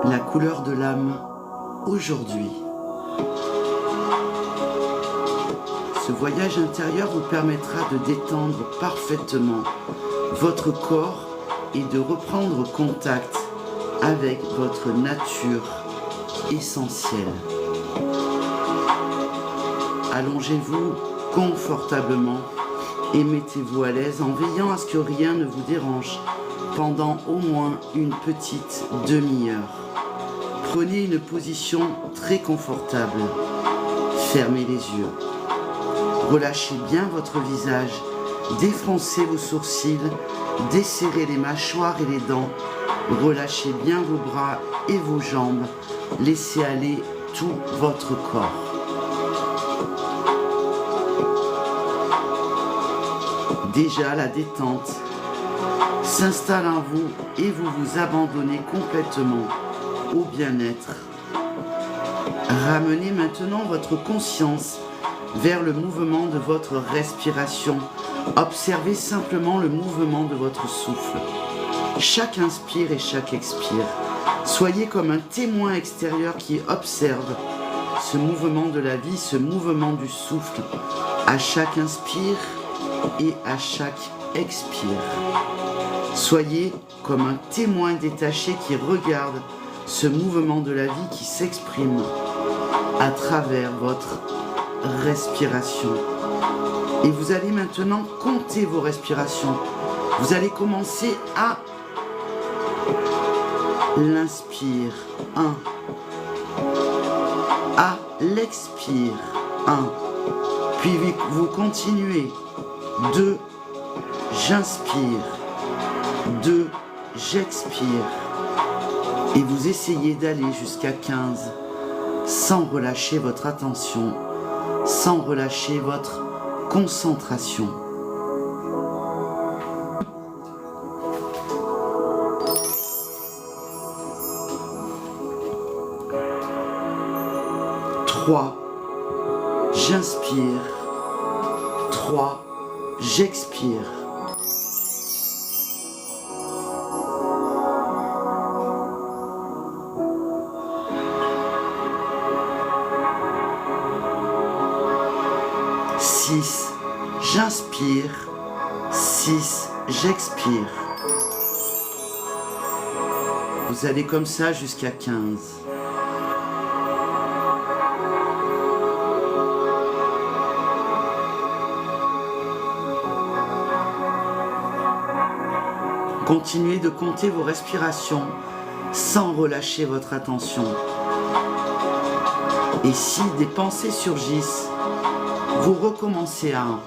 La couleur de l'âme aujourd'hui. Ce voyage intérieur vous permettra de détendre parfaitement votre corps et de reprendre contact avec votre nature essentielle. Allongez-vous confortablement et mettez-vous à l'aise en veillant à ce que rien ne vous dérange pendant au moins une petite demi-heure. Prenez une position très confortable. Fermez les yeux. Relâchez bien votre visage. Défoncez vos sourcils. Desserrez les mâchoires et les dents. Relâchez bien vos bras et vos jambes. Laissez aller tout votre corps. Déjà, la détente s'installe en vous et vous vous abandonnez complètement au bien-être. Ramenez maintenant votre conscience vers le mouvement de votre respiration. Observez simplement le mouvement de votre souffle. Chaque inspire et chaque expire. Soyez comme un témoin extérieur qui observe ce mouvement de la vie, ce mouvement du souffle, à chaque inspire et à chaque expire. Soyez comme un témoin détaché qui regarde ce mouvement de la vie qui s'exprime à travers votre respiration. Et vous allez maintenant compter vos respirations. Vous allez commencer à l'inspire 1, à l'expire 1, puis vous continuez 2, j'inspire, 2, j'expire, et vous essayez d'aller jusqu'à 15 sans relâcher votre attention, sans relâcher votre concentration. Trois, j'inspire, 3, j'expire. 6, j'inspire, 6, j'expire. Vous allez comme ça jusqu'à 15. Continuez de compter vos respirations sans relâcher votre attention. Et si des pensées surgissent, vous recommencez à 1.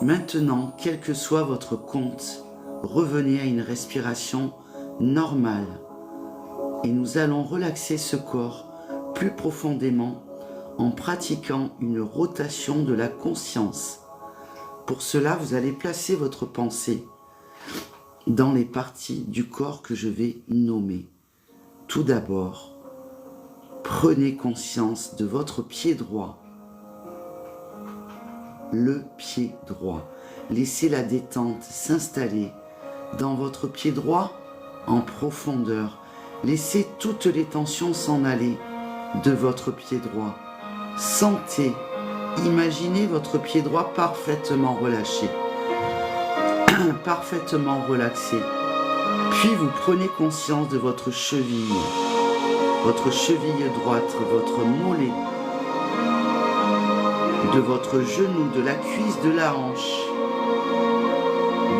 Maintenant, quel que soit votre compte, revenez à une respiration normale et nous allons relaxer ce corps plus profondément en pratiquant une rotation de la conscience. Pour cela, vous allez placer votre pensée dans les parties du corps que je vais nommer. Tout d'abord, prenez conscience de votre pied droit. Le pied droit. Laissez la détente s'installer dans votre pied droit en profondeur. Laissez toutes les tensions s'en aller de votre pied droit. Sentez, imaginez votre pied droit parfaitement relâché, parfaitement relaxé. Puis vous prenez conscience de votre cheville droite, votre mollet, de votre genou, de la cuisse, de la hanche,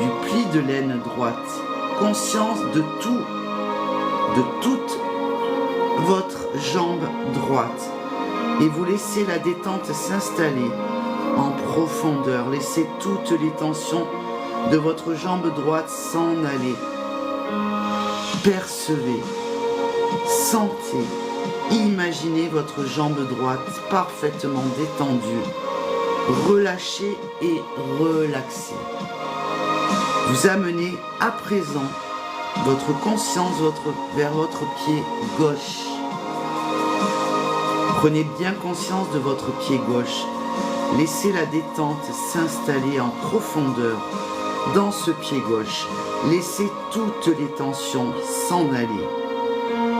du pli de l'aine droite. Conscience de tout, de toute votre jambe droite. Et vous laissez la détente s'installer en profondeur. Laissez toutes les tensions de votre jambe droite s'en aller. Percevez, sentez, imaginez votre jambe droite parfaitement détendue relâchez et relaxez. Vous amenez à présent votre conscience vers votre pied gauche. Prenez bien conscience de votre pied gauche. Laissez la détente s'installer en profondeur dans ce pied gauche. Laissez toutes les tensions s'en aller.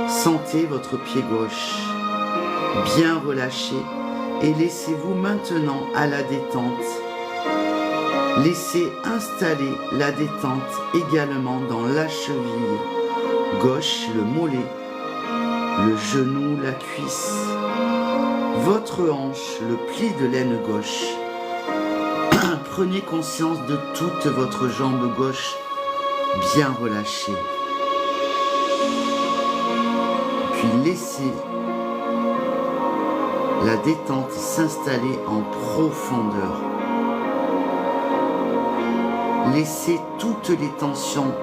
Sentez votre pied gauche bien relâché et laissez-vous maintenant à la détente. Laissez installer la détente également dans la cheville gauche, le mollet, le genou, la cuisse, votre hanche, le pli de l'aine gauche. Prenez conscience de toute votre jambe gauche bien relâchée. Puis laissez la détente s'installer en profondeur. Laissez toutes les tensions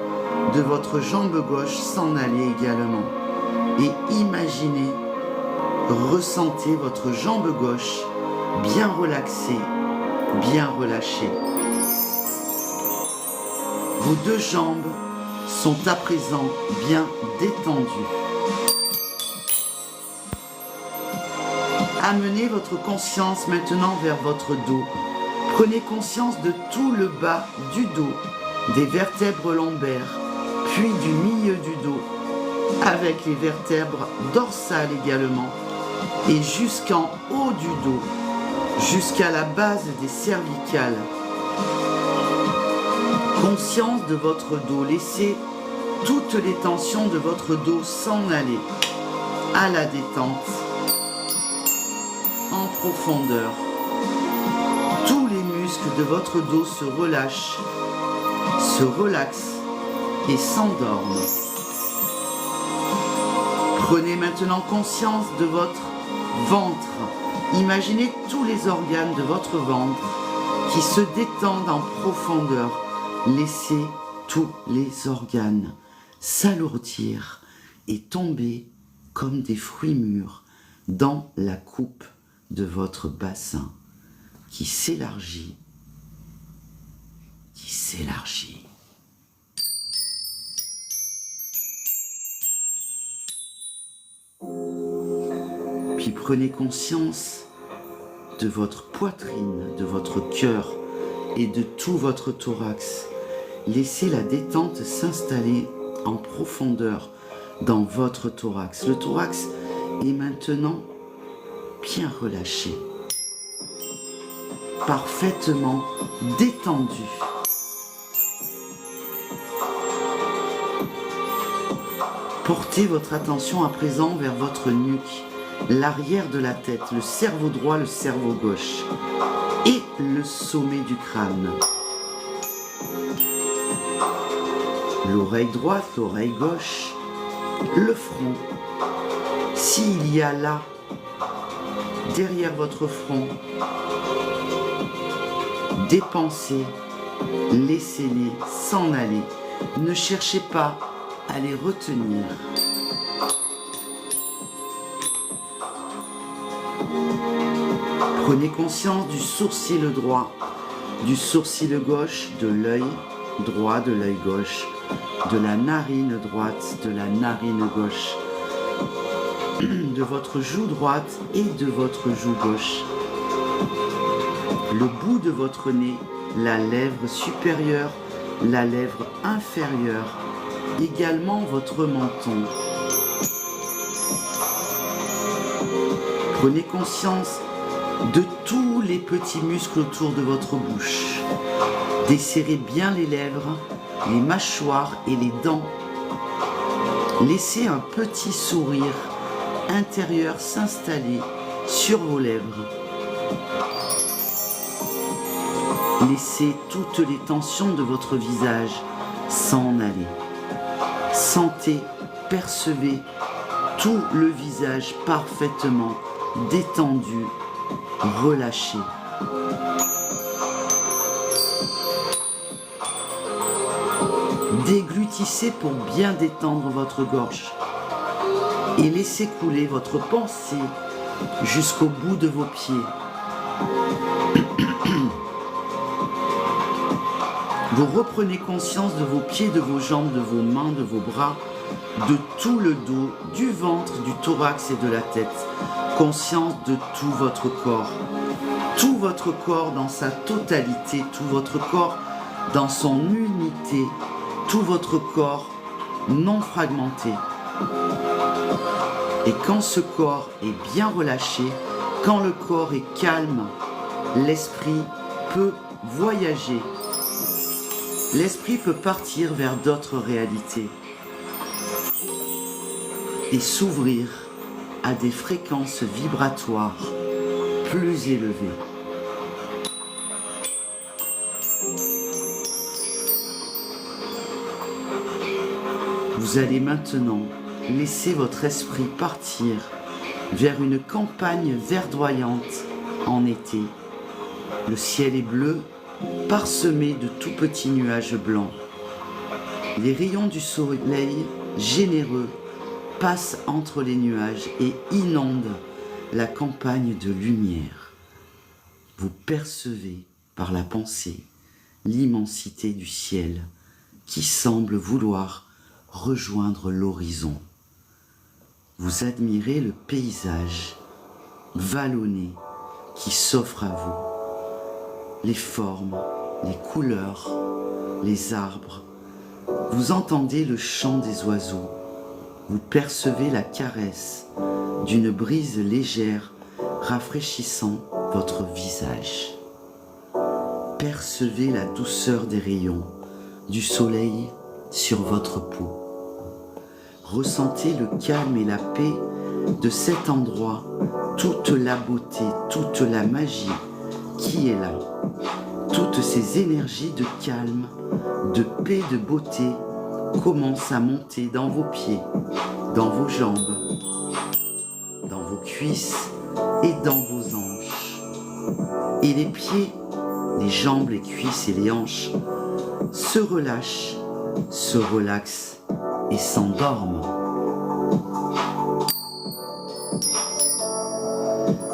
de votre jambe gauche s'en aller également. Et imaginez, ressentez votre jambe gauche bien relaxée, bien relâchée. Vos deux jambes sont à présent bien détendues. Amenez votre conscience maintenant vers votre dos. Prenez conscience de tout le bas du dos, des vertèbres lombaires, puis du milieu du dos, avec les vertèbres dorsales également, et jusqu'en haut du dos, jusqu'à la base des cervicales. Conscience de votre dos, laissez toutes les tensions de votre dos s'en aller à la détente, en profondeur. Tous les muscles de votre dos se relâchent, se relaxent et s'endorment. Prenez maintenant conscience de votre ventre. Imaginez tous les organes de votre ventre qui se détendent en profondeur. Laissez tous les organes s'alourdir et tomber comme des fruits mûrs dans la coupe de votre bassin qui s'élargit, qui s'élargit. Puis prenez conscience de votre poitrine, de votre cœur et de tout votre thorax. Laissez la détente s'installer en profondeur dans votre thorax. Le thorax est maintenant bien relâché, parfaitement détendu. Portez votre attention à présent vers votre nuque, l'arrière de la tête, le cerveau droit, le cerveau gauche et le sommet du crâne. L'oreille droite, l'oreille gauche, le front. S'il y a là, derrière votre front, des pensées, laissez-les s'en aller. Ne cherchez pas à les retenir. Prenez conscience du sourcil droit, du sourcil gauche, de l'œil droit, de l'œil gauche, de la narine droite, de la narine gauche, de votre joue droite et de votre joue gauche, le bout de votre nez, la lèvre supérieure, la lèvre inférieure, également votre menton. Prenez conscience de tous les petits muscles autour de votre bouche. Desserrez bien les lèvres, les mâchoires et les dents. Laissez un petit sourire intérieur s'installer sur vos lèvres. Laissez toutes les tensions de votre visage s'en aller. Sentez, percevez tout le visage parfaitement détendu, relâché. Déglutissez pour bien détendre votre gorge et laissez couler votre pensée jusqu'au bout de vos pieds. Vous reprenez conscience de vos pieds, de vos jambes, de vos mains, de vos bras, de tout le dos, du ventre, du thorax et de la tête. Conscience de tout votre corps. Tout votre corps dans sa totalité, tout votre corps dans son unité, tout votre corps non fragmenté. Et quand ce corps est bien relâché, quand le corps est calme, l'esprit peut voyager. L'esprit peut partir vers d'autres réalités et s'ouvrir à des fréquences vibratoires plus élevées. Vous allez maintenant laisser votre esprit partir vers une campagne verdoyante en été. Le ciel est bleu, parsemé de tout petits nuages blancs. Les rayons du soleil généreux passent entre les nuages et inondent la campagne de lumière. Vous percevez par la pensée l'immensité du ciel qui semble vouloir rejoindre l'horizon. Vous admirez le paysage vallonné qui s'offre à vous, les formes, les couleurs, les arbres. Vous entendez le chant des oiseaux, vous percevez la caresse d'une brise légère rafraîchissant votre visage. Percevez la douceur des rayons du soleil sur votre peau. Ressentez le calme et la paix de cet endroit, toute la beauté, toute la magie qui est là. Toutes ces énergies de calme, de paix, de beauté commencent à monter dans vos pieds, dans vos jambes, dans vos cuisses et dans vos hanches. Et les pieds, les jambes, les cuisses et les hanches se relâchent, se relaxent et s'endorment.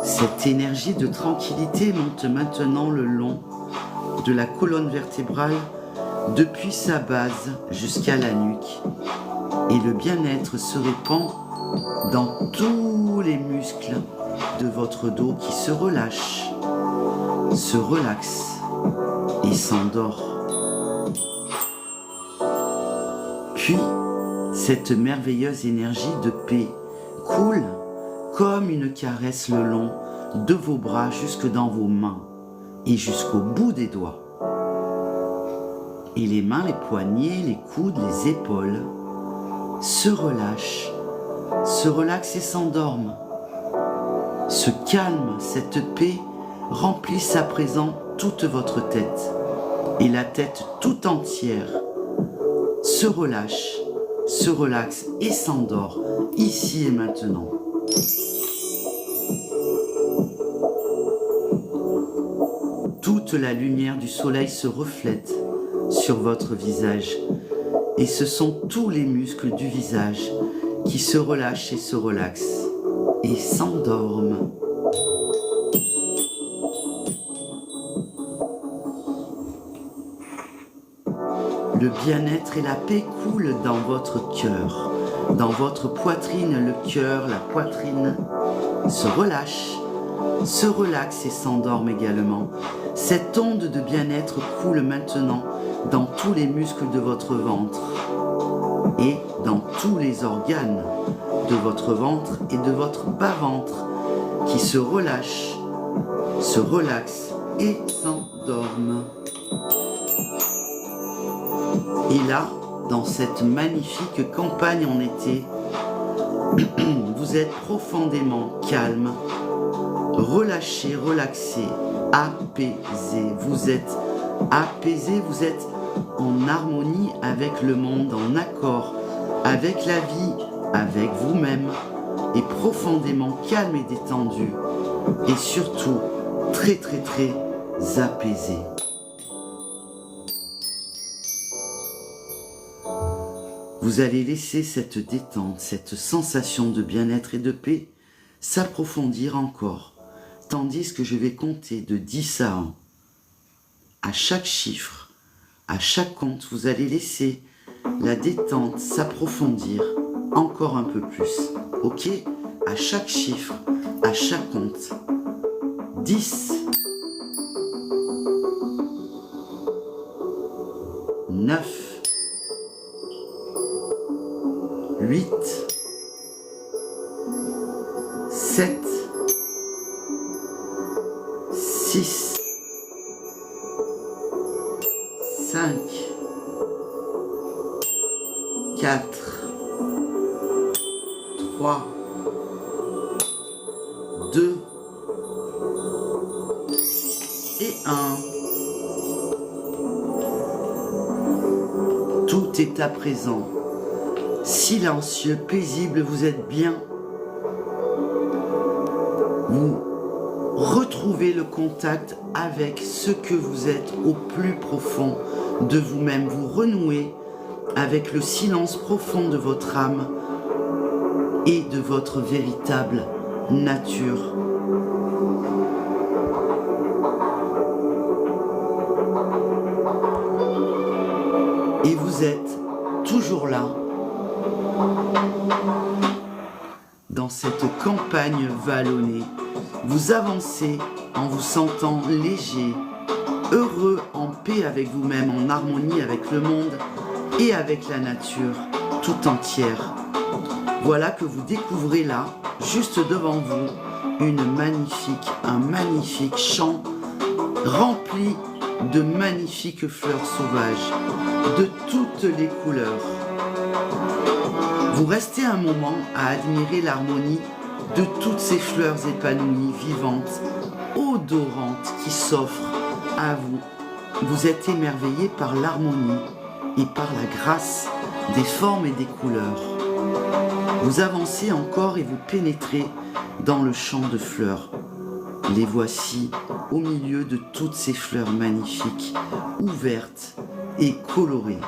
Cette énergie de tranquillité monte maintenant le long de la colonne vertébrale depuis sa base jusqu'à la nuque et le bien-être se répand dans tous les muscles de votre dos qui se relâchent, se relaxent et s'endort. Puis, cette merveilleuse énergie de paix coule comme une caresse le long de vos bras jusque dans vos mains et jusqu'au bout des doigts. Et les mains, les poignets, les coudes, les épaules se relâchent, se relaxent et s'endorment. Ce calme, cette paix remplissent à présent toute votre tête et la tête tout entière se relâche, se relaxe et s'endort ici et maintenant. Toute la lumière du soleil se reflète sur votre visage et ce sont tous les muscles du visage qui se relâchent et se relaxent et s'endorment. Le bien-être et la paix coulent dans votre cœur, dans votre poitrine, le cœur, la poitrine se relâchent, se relaxent et s'endorment également. Cette onde de bien-être coule maintenant dans tous les muscles de votre ventre et dans tous les organes de votre ventre et de votre bas-ventre qui se relâchent, se relaxent et s'endorment. Et là, dans cette magnifique campagne en été, vous êtes profondément calme, relâché, relaxé, apaisé. Vous êtes apaisé, vous êtes en harmonie avec le monde, en accord avec la vie, avec vous-même, et profondément calme et détendu, et surtout très très très apaisé. Vous allez laisser cette détente, cette sensation de bien-être et de paix s'approfondir encore, tandis que je vais compter de 10 à 1. À chaque chiffre, À chaque compte, vous allez laisser la détente s'approfondir encore un peu plus. Ok? À chaque chiffre, à chaque compte. 10, 9, 8, 7, 6, 5, 4, 3, 2 et 1. Tout est à présent. Silencieux, paisible, vous êtes bien. Vous retrouvez le contact avec ce que vous êtes au plus profond de vous-même. Vous renouez avec le silence profond de votre âme et de votre véritable nature. Et vous êtes toujours là, dans cette campagne vallonnée. Vous avancez en vous sentant léger, heureux, en paix avec vous-même, en harmonie avec le monde et avec la nature tout entière. Voilà que vous découvrez là, juste devant vous, un magnifique champ rempli de magnifiques fleurs sauvages, de toutes les couleurs. Vous restez un moment à admirer l'harmonie de toutes ces fleurs épanouies, vivantes, odorantes qui s'offrent à vous. Vous êtes émerveillé par l'harmonie et par la grâce des formes et des couleurs. Vous avancez encore et vous pénétrez dans le champ de fleurs. Les voici au milieu de toutes ces fleurs magnifiques, ouvertes et colorées.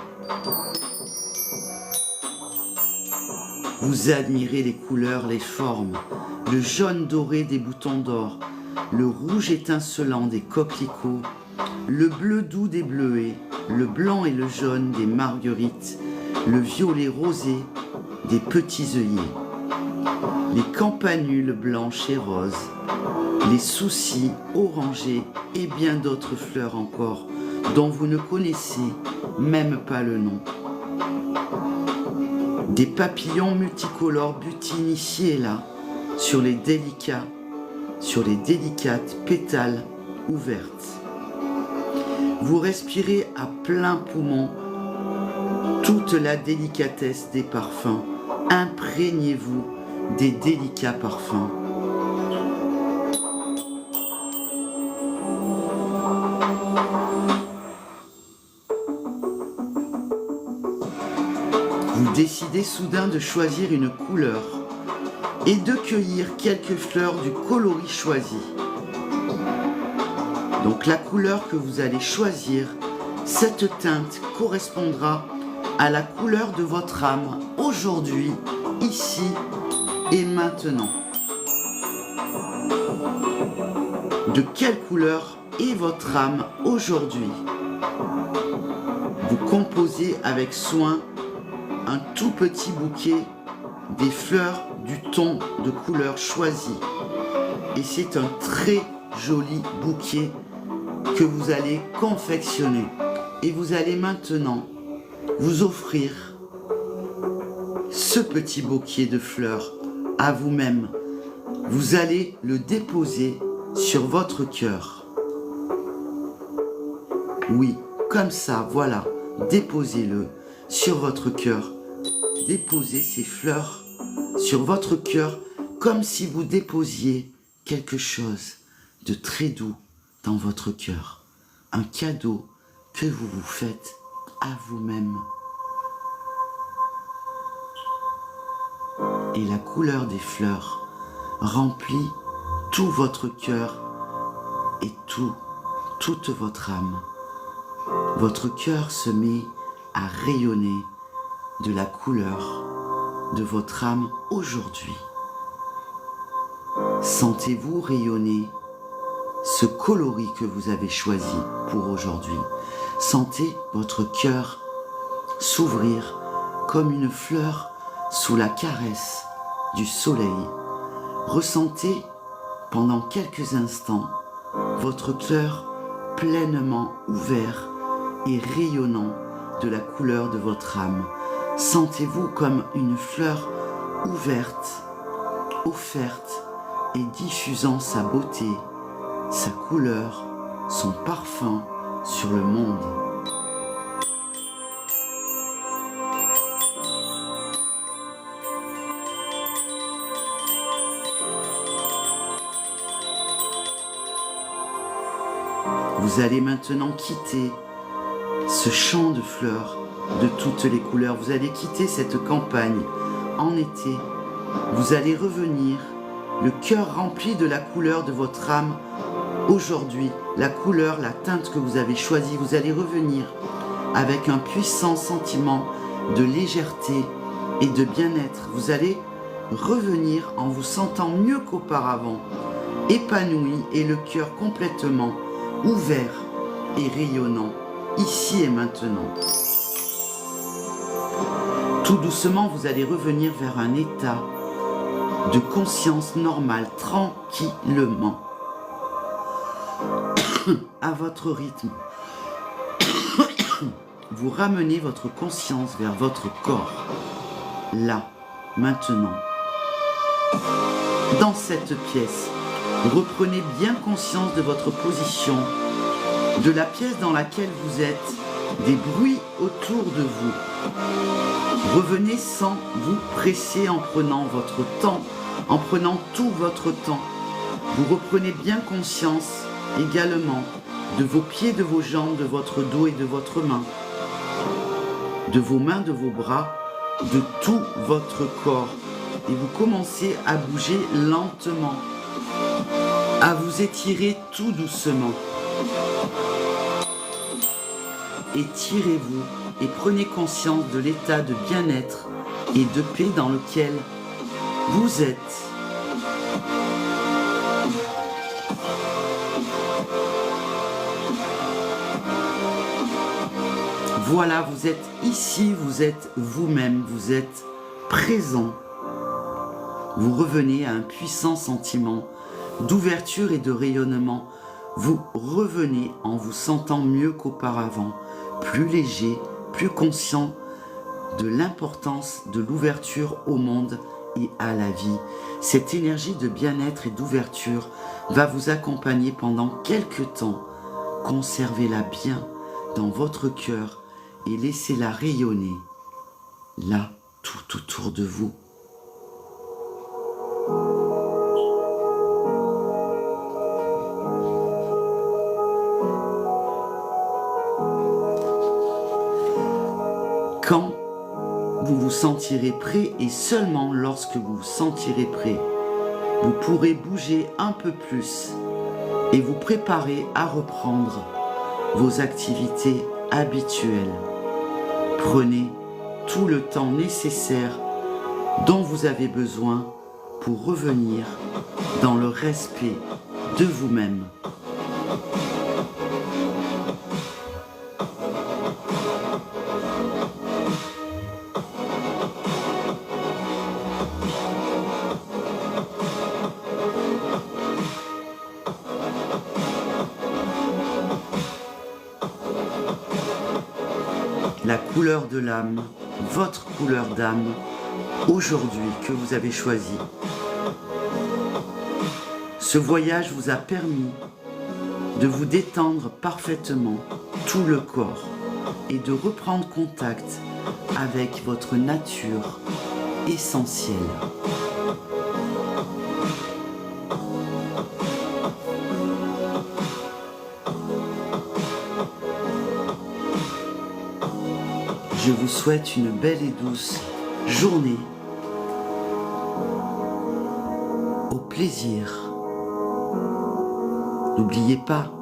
Vous admirez les couleurs, les formes, le jaune doré des boutons d'or, le rouge étincelant des coquelicots, le bleu doux des bleuets, le blanc et le jaune des marguerites, le violet rosé des petits œillets, les campanules blanches et roses, les soucis orangés et bien d'autres fleurs encore dont vous ne connaissez même pas le nom. Des papillons multicolores butinent ici et là sur les délicates pétales ouvertes. Vous respirez à plein poumon toute la délicatesse des parfums. Imprégnez-vous des délicats parfums. Vous décidez soudain de choisir une couleur et de cueillir quelques fleurs du coloris choisi. Donc la couleur que vous allez choisir, cette teinte correspondra à la couleur de votre âme aujourd'hui, ici et maintenant. De quelle couleur est votre âme aujourd'hui? Vous composez avec soin un tout petit bouquet des fleurs du ton de couleur choisi. Et c'est un très joli bouquet que vous allez confectionner. Et vous allez maintenant vous offrir ce petit bouquet de fleurs à vous-même. Vous allez le déposer sur votre cœur. Oui, comme ça, voilà. Déposez-le sur votre cœur. Déposez ces fleurs sur votre cœur comme si vous déposiez quelque chose de très doux dans votre cœur. Un cadeau que vous vous faites à vous-même. Et la couleur des fleurs remplit tout votre cœur et toute votre âme. Votre cœur se met à rayonner de la couleur de votre âme aujourd'hui. Sentez-vous rayonner ce coloris que vous avez choisi pour aujourd'hui. Sentez votre cœur s'ouvrir comme une fleur sous la caresse du soleil. Ressentez pendant quelques instants votre cœur pleinement ouvert et rayonnant de la couleur de votre âme. Sentez-vous comme une fleur ouverte, offerte et diffusant sa beauté, sa couleur, son parfum sur le monde. Vous allez maintenant quitter ce champ de fleurs de toutes les couleurs. Vous allez quitter cette campagne en été. Vous allez revenir, le cœur rempli de la couleur de votre âme. Aujourd'hui, la couleur, la teinte que vous avez choisie, vous allez revenir avec un puissant sentiment de légèreté et de bien-être. Vous allez revenir en vous sentant mieux qu'auparavant, épanoui et le cœur complètement ouvert et rayonnant, ici et maintenant. Tout doucement, vous allez revenir vers un état de conscience normale, tranquillement, à votre rythme. Vous ramenez votre conscience vers votre corps, là, maintenant. Dans cette pièce, reprenez bien conscience de votre position, de la pièce dans laquelle vous êtes, des bruits autour de vous. Revenez sans vous presser en prenant votre temps, en prenant tout votre temps. Vous reprenez bien conscience également de vos pieds, de vos jambes, de votre dos et de votre main, de vos mains, de vos bras, de tout votre corps. Et vous commencez à bouger lentement, à vous étirer tout doucement. Étirez-vous et prenez conscience de l'état de bien-être et de paix dans lequel vous êtes. Voilà, vous êtes ici, vous êtes vous-même, vous êtes présent. Vous revenez à un puissant sentiment d'ouverture et de rayonnement. Vous revenez en vous sentant mieux qu'auparavant, plus léger, plus conscient de l'importance de l'ouverture au monde et à la vie. Cette énergie de bien-être et d'ouverture va vous accompagner pendant quelques temps. Conservez-la bien dans votre cœur et laissez-la rayonner là, tout autour de vous. Quand vous vous sentirez prêt et seulement lorsque vous vous sentirez prêt, vous pourrez bouger un peu plus et vous préparer à reprendre vos activités habituelles. Prenez tout le temps nécessaire dont vous avez besoin pour revenir dans le respect de vous-même. La couleur de l'âme, votre couleur d'âme, aujourd'hui que vous avez choisi. Ce voyage vous a permis de vous détendre parfaitement tout le corps et de reprendre contact avec votre nature essentielle. Je vous souhaite une belle et douce journée. Au plaisir. N'oubliez pas,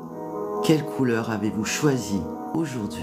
quelle couleur avez-vous choisi aujourd'hui ?